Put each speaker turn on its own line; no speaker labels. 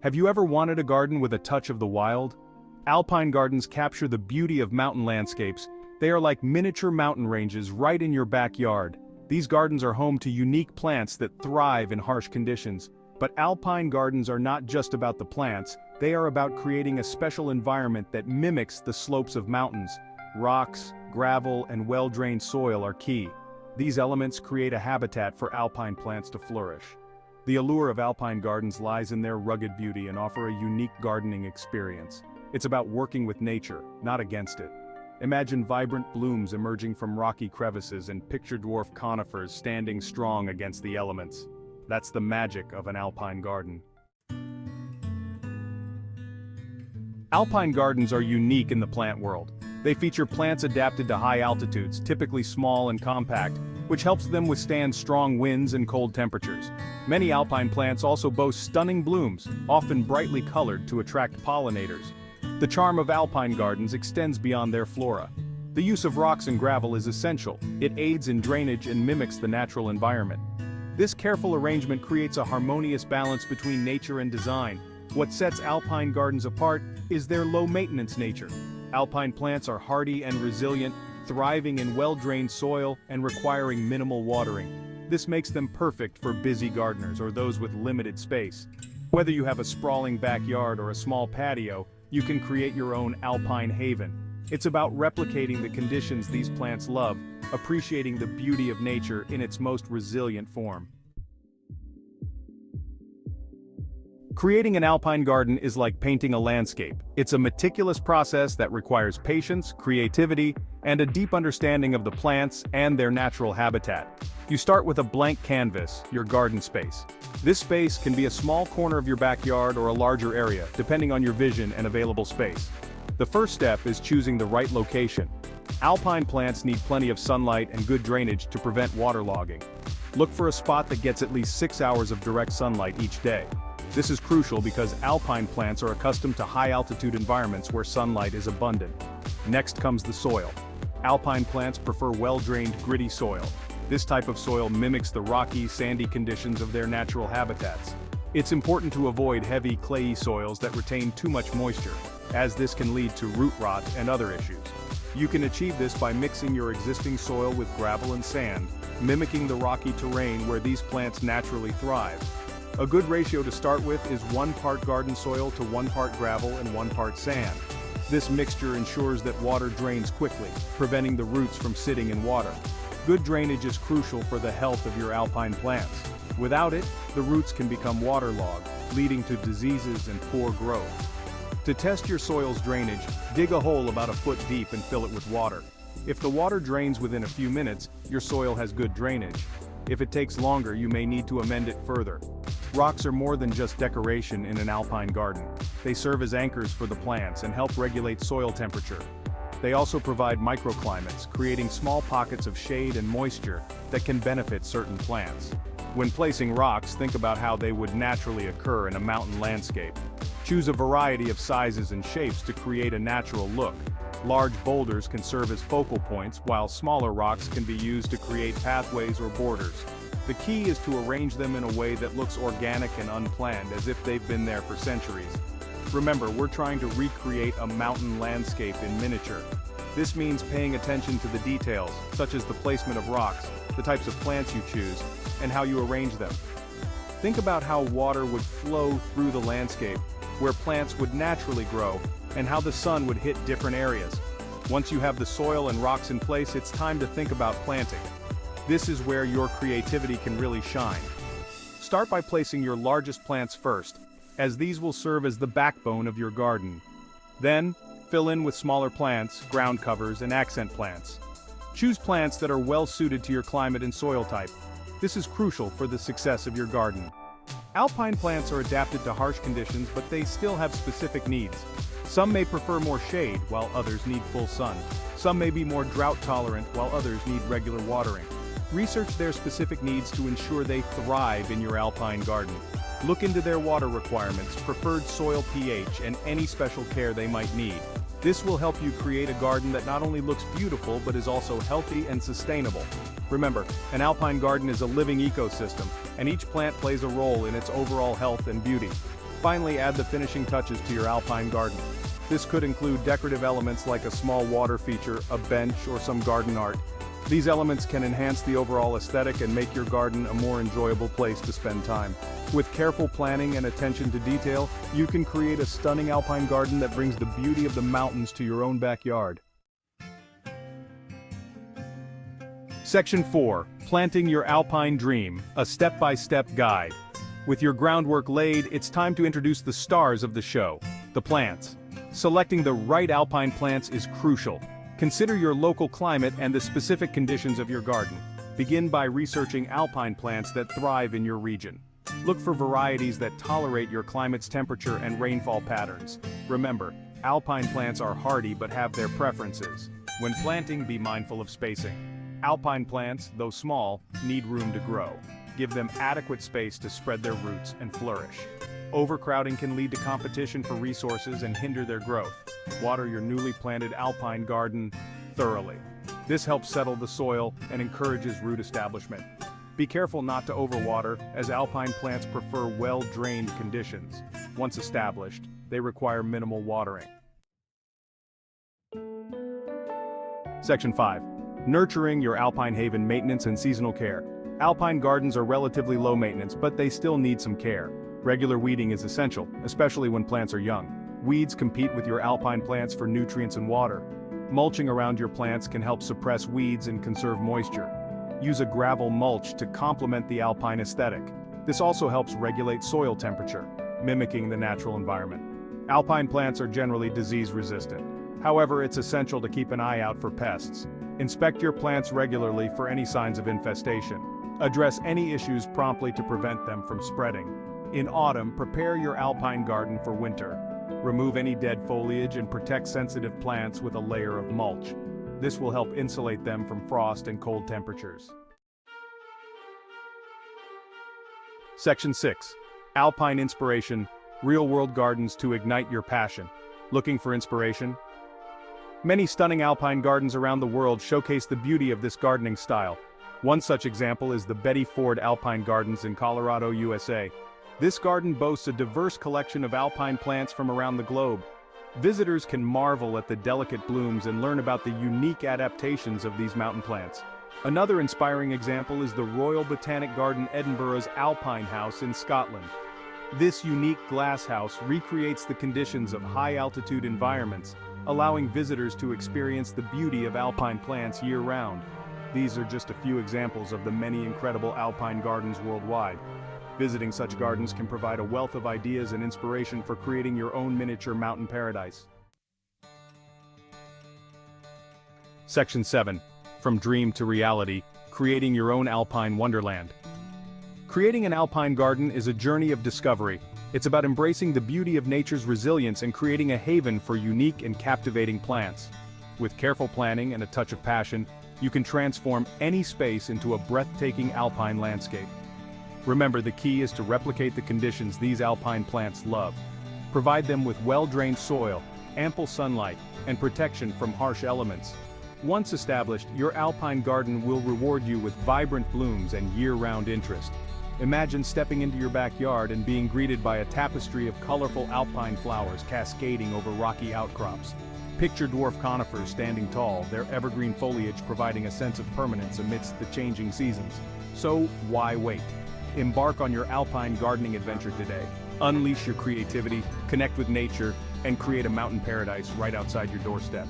Have you ever wanted a garden with a touch of the wild? Alpine gardens capture the beauty of mountain landscapes. They are like miniature mountain ranges right in your backyard. These gardens are home to unique plants that thrive in harsh conditions. But alpine gardens are not just about the plants, they are about creating a special environment that mimics the slopes of mountains. Rocks, gravel, and well-drained soil are key. These elements create a habitat for alpine plants to flourish. The allure of alpine gardens lies in their rugged beauty and offer a unique gardening experience. It's about working with nature, not against it. Imagine vibrant blooms emerging from rocky crevices and picture-dwarf conifers standing strong against the elements. That's the magic of an alpine garden. Alpine gardens are unique in the plant world. They feature plants adapted to high altitudes, typically small and compact, which helps them withstand strong winds and cold temperatures. Many alpine plants also boast stunning blooms, often brightly colored to attract pollinators. The charm of alpine gardens extends beyond their flora. The use of rocks and gravel is essential. It aids in drainage and mimics the natural environment. This careful arrangement creates a harmonious balance between nature and design. What sets alpine gardens apart is their low-maintenance nature. Alpine plants are hardy and resilient, thriving in well-drained soil and requiring minimal watering. This makes them perfect for busy gardeners or those with limited space. Whether you have a sprawling backyard or a small patio, you can create your own alpine haven. It's about replicating the conditions these plants love, appreciating the beauty of nature in its most resilient form. Creating an alpine garden is like painting a landscape. It's a meticulous process that requires patience, creativity, and a deep understanding of the plants and their natural habitat. You start with a blank canvas, your garden space. This space can be a small corner of your backyard or a larger area, depending on your vision and available space. The first step is choosing the right location. Alpine plants need plenty of sunlight and good drainage to prevent waterlogging. Look for a spot that gets at least 6 hours of direct sunlight each day. This is crucial because alpine plants are accustomed to high-altitude environments where sunlight is abundant. Next comes the soil. Alpine plants prefer well-drained, gritty soil. This type of soil mimics the rocky, sandy conditions of their natural habitats. It's important to avoid heavy, clayey soils that retain too much moisture, as this can lead to root rot and other issues. You can achieve this by mixing your existing soil with gravel and sand, mimicking the rocky terrain where these plants naturally thrive. A good ratio to start with is 1 part garden soil to 1 part gravel and 1 part sand. This mixture ensures that water drains quickly, preventing the roots from sitting in water. Good drainage is crucial for the health of your alpine plants. Without it, the roots can become waterlogged, leading to diseases and poor growth. To test your soil's drainage, dig a hole about a foot deep and fill it with water. If the water drains within a few minutes, your soil has good drainage. If it takes longer, you may need to amend it further. Rocks are more than just decoration in an alpine garden. They serve as anchors for the plants and help regulate soil temperature. They also provide microclimates, creating small pockets of shade and moisture that can benefit certain plants. When placing rocks, think about how they would naturally occur in a mountain landscape. Choose a variety of sizes and shapes to create a natural look. Large boulders can serve as focal points, while smaller rocks can be used to create pathways or borders. The key is to arrange them in a way that looks organic and unplanned, as if they've been there for centuries. Remember, we're trying to recreate a mountain landscape in miniature. This means paying attention to the details, such as the placement of rocks, the types of plants you choose, and how you arrange them. Think about how water would flow through the landscape, where plants would naturally grow, and how the sun would hit different areas. Once you have the soil and rocks in place, it's time to think about planting. This is where your creativity can really shine. Start by placing your largest plants first, as these will serve as the backbone of your garden. Then, fill in with smaller plants, ground covers, and accent plants. Choose plants that are well suited to your climate and soil type. This is crucial for the success of your garden. Alpine plants are adapted to harsh conditions, but they still have specific needs. Some may prefer more shade, while others need full sun. Some may be more drought tolerant, while others need regular watering. Research their specific needs to ensure they thrive in your alpine garden. Look into their water requirements, preferred soil pH, and any special care they might need. This will help you create a garden that not only looks beautiful but is also healthy and sustainable. Remember, an alpine garden is a living ecosystem, and each plant plays a role in its overall health and beauty. Finally, add the finishing touches to your alpine garden. This could include decorative elements like a small water feature, a bench, or some garden art. These elements can enhance the overall aesthetic and make your garden a more enjoyable place to spend time. With careful planning and attention to detail, you can create a stunning alpine garden that brings the beauty of the mountains to your own backyard. Section 4. Planting your alpine dream, a step-by-step guide. With your groundwork laid, it's time to introduce the stars of the show, the plants. Selecting the right alpine plants is crucial. Consider your local climate and the specific conditions of your garden. Begin by researching alpine plants that thrive in your region. Look for varieties that tolerate your climate's temperature and rainfall patterns. Remember, alpine plants are hardy but have their preferences. When planting, be mindful of spacing. Alpine plants, though small, need room to grow. Give them adequate space to spread their roots and flourish. Overcrowding can lead to competition for resources and hinder their growth. Water your newly planted alpine garden thoroughly. This helps settle the soil and encourages root establishment. Be careful not to overwater, as alpine plants prefer well-drained conditions. Once established, they require minimal watering. Section 5. Nurturing your alpine haven maintenance and seasonal care. Alpine gardens are relatively low maintenance, but they still need some care. Regular weeding is essential, especially when plants are young. Weeds compete with your alpine plants for nutrients and water. Mulching around your plants can help suppress weeds and conserve moisture. Use a gravel mulch to complement the alpine aesthetic. This also helps regulate soil temperature, mimicking the natural environment. Alpine plants are generally disease-resistant. However, it's essential to keep an eye out for pests. Inspect your plants regularly for any signs of infestation. Address any issues promptly to prevent them from spreading. In autumn, prepare your alpine garden for winter. Remove any dead foliage and protect sensitive plants with a layer of mulch. This will help insulate them from frost and cold temperatures. Section 6. Alpine inspiration, real-world gardens to ignite your passion. Looking for inspiration? Many stunning alpine gardens around the world showcase the beauty of this gardening style. One such example is the Betty Ford Alpine Gardens in Colorado, USA. This garden boasts a diverse collection of alpine plants from around the globe. Visitors can marvel at the delicate blooms and learn about the unique adaptations of these mountain plants. Another inspiring example is the Royal Botanic Garden Edinburgh's Alpine House in Scotland. This unique glass house recreates the conditions of high-altitude environments, allowing visitors to experience the beauty of alpine plants year-round. These are just a few examples of the many incredible alpine gardens worldwide. Visiting such gardens can provide a wealth of ideas and inspiration for creating your own miniature mountain paradise. Section 7. From dream to reality, creating your own alpine wonderland. Creating an alpine garden is a journey of discovery. It's about embracing the beauty of nature's resilience and creating a haven for unique and captivating plants. With careful planning and a touch of passion, you can transform any space into a breathtaking alpine landscape. Remember, the key is to replicate the conditions these alpine plants love. Provide them with well-drained soil, ample sunlight, and protection from harsh elements. Once established, your alpine garden will reward you with vibrant blooms and year-round interest. Imagine stepping into your backyard and being greeted by a tapestry of colorful alpine flowers cascading over rocky outcrops. Picture dwarf conifers standing tall, their evergreen foliage providing a sense of permanence amidst the changing seasons. So, why wait? Embark on your alpine gardening adventure today. Unleash your creativity, connect with nature, and create a mountain paradise right outside your doorstep.